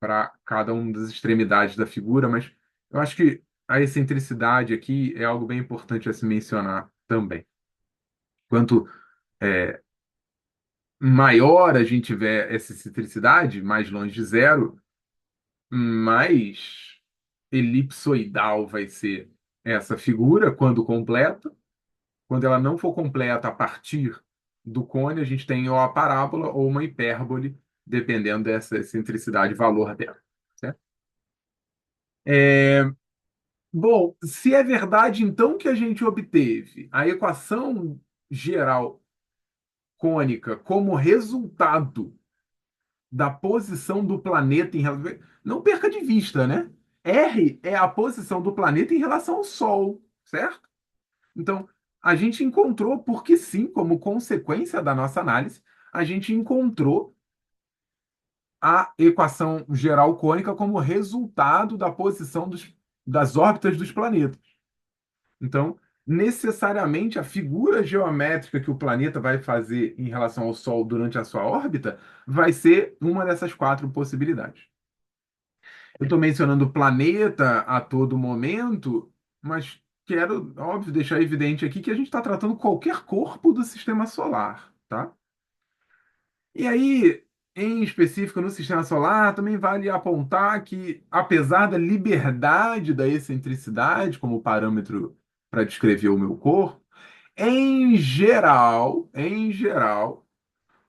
para cada uma das extremidades da figura, mas eu acho que a excentricidade aqui é algo bem importante a se mencionar também. Quanto maior a gente tiver essa excentricidade, mais longe de zero, mais elipsoidal vai ser essa figura quando completa. Quando ela não for completa a partir do cone, a gente tem ou a parábola ou uma hipérbole, dependendo dessa excentricidade, valor dela. Certo? Bom, se é verdade, então, que a gente obteve a equação geral cônica como resultado da posição do planeta em relação. Não perca de vista, né? R é a posição do planeta em relação ao Sol, certo? Então, a gente encontrou, porque sim, como consequência da nossa análise, a gente encontrou a equação geral cônica como resultado da posição das órbitas dos planetas. Então, necessariamente, a figura geométrica que o planeta vai fazer em relação ao Sol durante a sua órbita vai ser uma dessas quatro possibilidades. Eu estou mencionando planeta a todo momento, mas quero, óbvio, deixar evidente aqui que a gente está tratando qualquer corpo do sistema solar, tá? E aí, em específico no sistema solar, também vale apontar que, apesar da liberdade da excentricidade como parâmetro para descrever o meu corpo, em geral,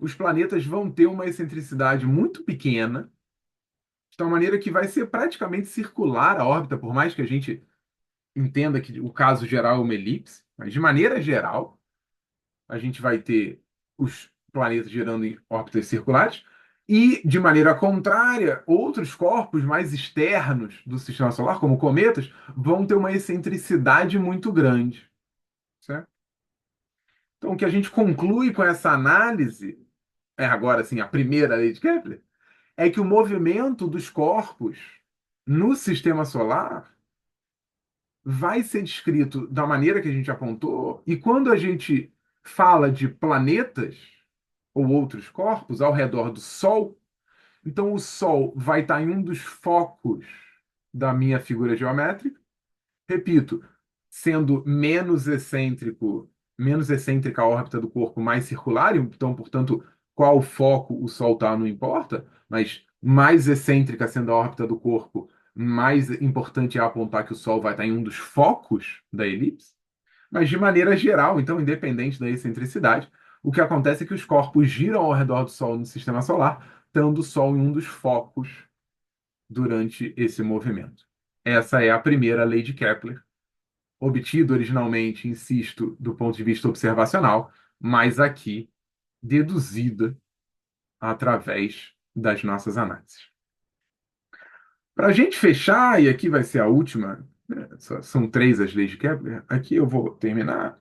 os planetas vão ter uma excentricidade muito pequena, de tal maneira que vai ser praticamente circular a órbita, por mais que a gente entenda que o caso geral é uma elipse, mas de maneira geral, a gente vai ter os planetas girando em órbitas circulares, e, de maneira contrária, outros corpos mais externos do sistema solar, como cometas, vão ter uma excentricidade muito grande, certo? Então, o que a gente conclui com essa análise, é agora assim, a primeira lei de Kepler, é que o movimento dos corpos no sistema solar vai ser descrito da maneira que a gente apontou, e quando a gente fala de planetas ou outros corpos ao redor do Sol, então o Sol vai estar em um dos focos da minha figura geométrica. Repito, sendo menos excêntrica a órbita do corpo, mais circular, então, portanto, qual foco o Sol está não importa, mas mais excêntrica sendo a órbita do corpo, mais importante é apontar que o Sol vai estar em um dos focos da elipse. Mas de maneira geral, então, independente da excentricidade, o que acontece é que os corpos giram ao redor do Sol no sistema solar, estando o Sol em um dos focos durante esse movimento. Essa é a primeira lei de Kepler, obtida originalmente, insisto, do ponto de vista observacional, mas aqui deduzida através das nossas análises. Para a gente fechar, e aqui vai ser a última, né, são três as leis de Kepler, aqui eu vou terminar.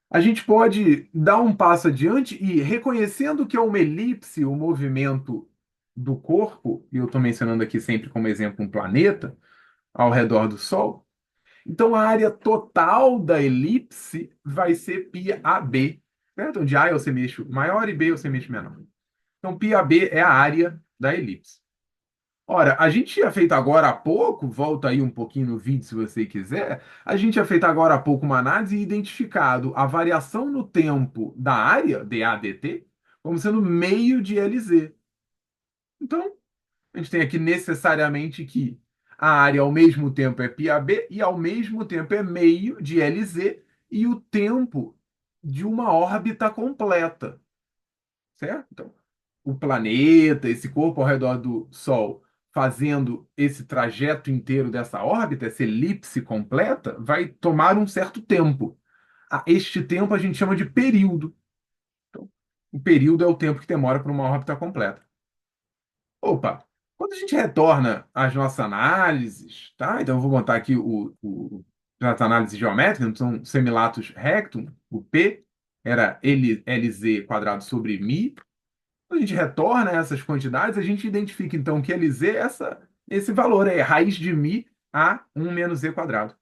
A gente pode dar um passo adiante e, reconhecendo que é uma elipse o movimento do corpo, e eu estou mencionando aqui sempre como exemplo um planeta ao redor do Sol, então a área total da elipse vai ser πAB, certo? Onde A é o semeixo maior e B é o semeixo menor. Então πAB é a área da elipse. Ora, a gente tinha feito agora há pouco, volta aí um pouquinho no vídeo se você quiser, a gente tinha feito agora há pouco uma análise e identificado a variação no tempo da área, dAdt, como sendo meio de Lz. Então, a gente tem aqui necessariamente que a área ao mesmo tempo é πAB e ao mesmo tempo é meio de Lz e o tempo de uma órbita completa, certo? Então, o planeta, esse corpo ao redor do Sol, fazendo esse trajeto inteiro dessa órbita, essa elipse completa, vai tomar um certo tempo. Este tempo a gente chama de período. Então, o período é o tempo que demora para uma órbita completa. Opa, quando a gente retorna às nossas análises, tá? Então eu vou botar aqui as análises geométricas, então são semilatus rectum, o P era Lz quadrado sobre μ. Quando a gente retorna essas quantidades, a gente identifica então que Lz é esse valor, é raiz de μ a 1 menos z quadrado.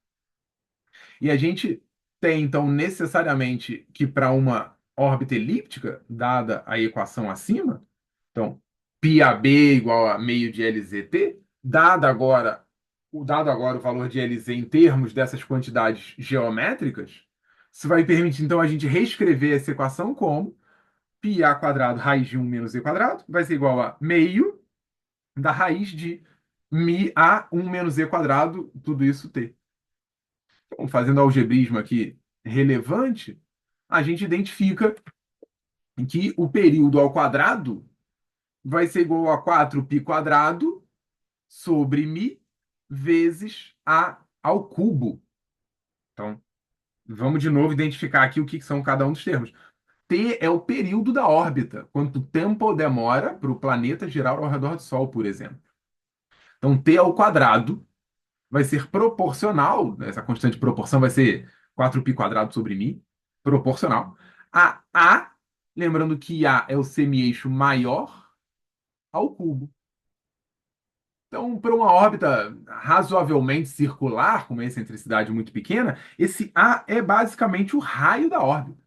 E a gente tem, então, necessariamente que para uma órbita elíptica, dada a equação acima, então, πAB igual a meio de LZT, dado agora o valor de Lz em termos dessas quantidades geométricas, isso vai permitir, então, a gente reescrever essa equação como πa quadrado raiz de 1 menos z quadrado vai ser igual a meio da raiz de μ a 1 menos z quadrado, tudo isso t. Então, fazendo algebrismo aqui relevante, a gente identifica que o período ao quadrado vai ser igual a 4π quadrado sobre μ vezes a ao cubo. Então, vamos de novo identificar aqui o que são cada um dos termos. T é o período da órbita, quanto tempo demora para o planeta girar ao redor do Sol, por exemplo. Então, T ao quadrado vai ser proporcional, né, essa constante de proporção vai ser 4π quadrado sobre μ, proporcional, a, lembrando que A é o semi-eixo maior, ao cubo. Então, para uma órbita razoavelmente circular, com uma excentricidade muito pequena, esse A é basicamente o raio da órbita.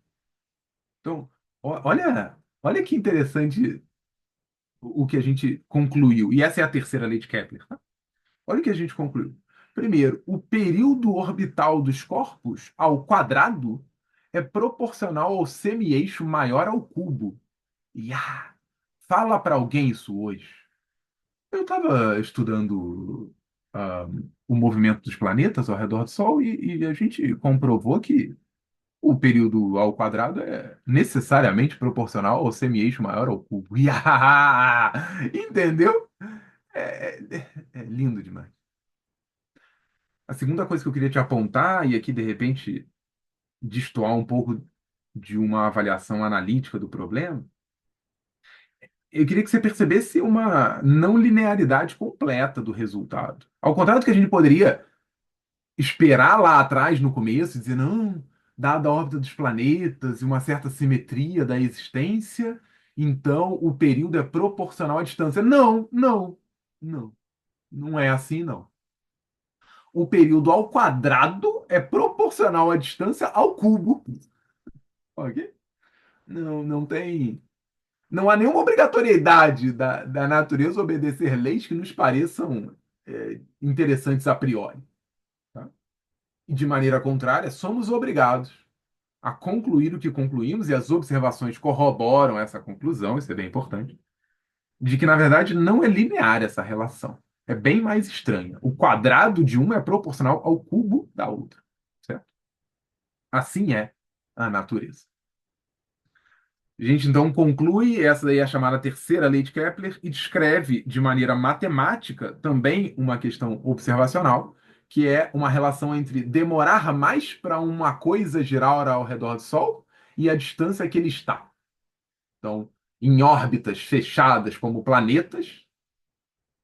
Então, olha que interessante o que a gente concluiu. E essa é a terceira lei de Kepler. Tá? Olha o que a gente concluiu. Primeiro, o período orbital dos corpos ao quadrado é proporcional ao semi-eixo maior ao cubo. E fala para alguém isso hoje. Eu estava estudando o movimento dos planetas ao redor do Sol e a gente comprovou que O período ao quadrado é necessariamente proporcional ao semi-eixo maior ao cubo. Iahaha! Entendeu? É lindo demais. A segunda coisa que eu queria te apontar, e aqui de repente destoar um pouco de uma avaliação analítica do problema, eu queria que você percebesse uma não linearidade completa do resultado. Ao contrário do que a gente poderia esperar lá atrás, no começo, e dizer, não, dada a órbita dos planetas e uma certa simetria da existência, então o período é proporcional à distância. Não, não, não. Não é assim, não. O período ao quadrado é proporcional à distância ao cubo. Ok? Não, não tem. Não há nenhuma obrigatoriedade da natureza obedecer leis que nos pareçam interessantes a priori. Tá? E de maneira contrária, somos obrigados a concluir o que concluímos, e as observações corroboram essa conclusão, isso é bem importante, de que, na verdade, não é linear essa relação. É bem mais estranha. O quadrado de uma é proporcional ao cubo da outra. Certo? Assim é a natureza. A gente então conclui, essa daí é a chamada terceira lei de Kepler, e descreve de maneira matemática também uma questão observacional, que é uma relação entre demorar mais para uma coisa girar ao redor do Sol e a distância que ele está. Então, em órbitas fechadas como planetas,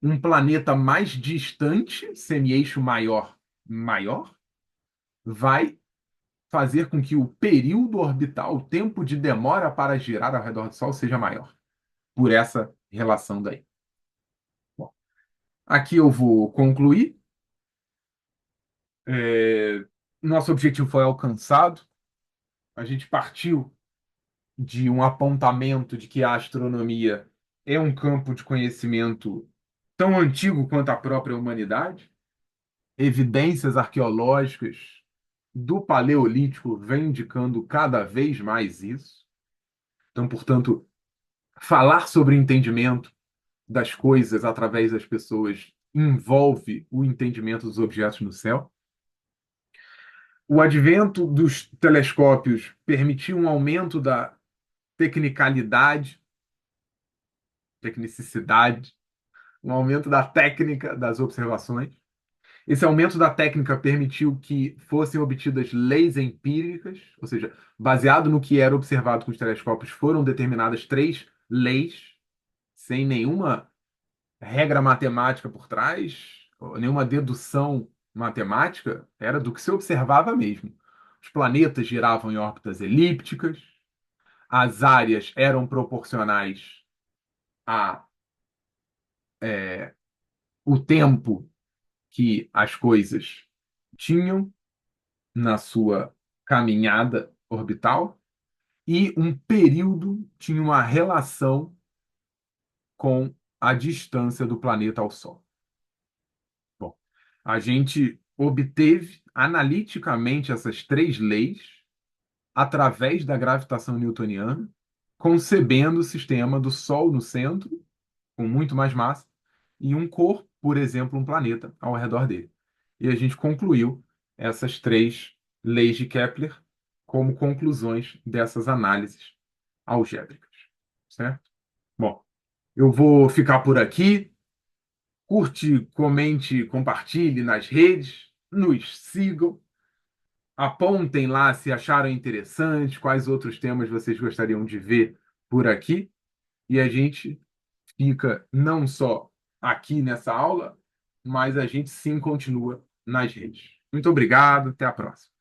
um planeta mais distante, semi-eixo maior, vai fazer com que o período orbital, o tempo de demora para girar ao redor do Sol, seja maior, por essa relação daí. Bom, aqui eu vou concluir. É, Nosso objetivo foi alcançado. A gente partiu de um apontamento de que a astronomia é um campo de conhecimento tão antigo quanto a própria humanidade. Evidências arqueológicas do Paleolítico vêm indicando cada vez mais isso. Então, portanto, falar sobre entendimento das coisas através das pessoas envolve o entendimento dos objetos no céu. O advento dos telescópios permitiu um aumento da tecnicalidade, tecnicidade, um aumento da técnica das observações. Esse aumento da técnica permitiu que fossem obtidas leis empíricas, ou seja, baseado no que era observado com os telescópios, foram determinadas três leis, sem nenhuma regra matemática por trás, nenhuma dedução matemática, era do que se observava mesmo. Os planetas giravam em órbitas elípticas, as áreas eram proporcionais a o tempo que as coisas tinham na sua caminhada orbital, e um período tinha uma relação com a distância do planeta ao Sol. Bom, a gente obteve analiticamente essas três leis através da gravitação newtoniana, concebendo o sistema do Sol no centro, com muito mais massa, e um corpo, por exemplo, um planeta ao redor dele. E a gente concluiu essas três leis de Kepler como conclusões dessas análises algébricas, certo? Bom, eu vou ficar por aqui. Curte, comente, compartilhe nas redes, nos sigam, apontem lá se acharam interessante, quais outros temas vocês gostariam de ver por aqui, e a gente fica não só aqui nessa aula, mas a gente sim continua nas redes. Muito obrigado, até a próxima.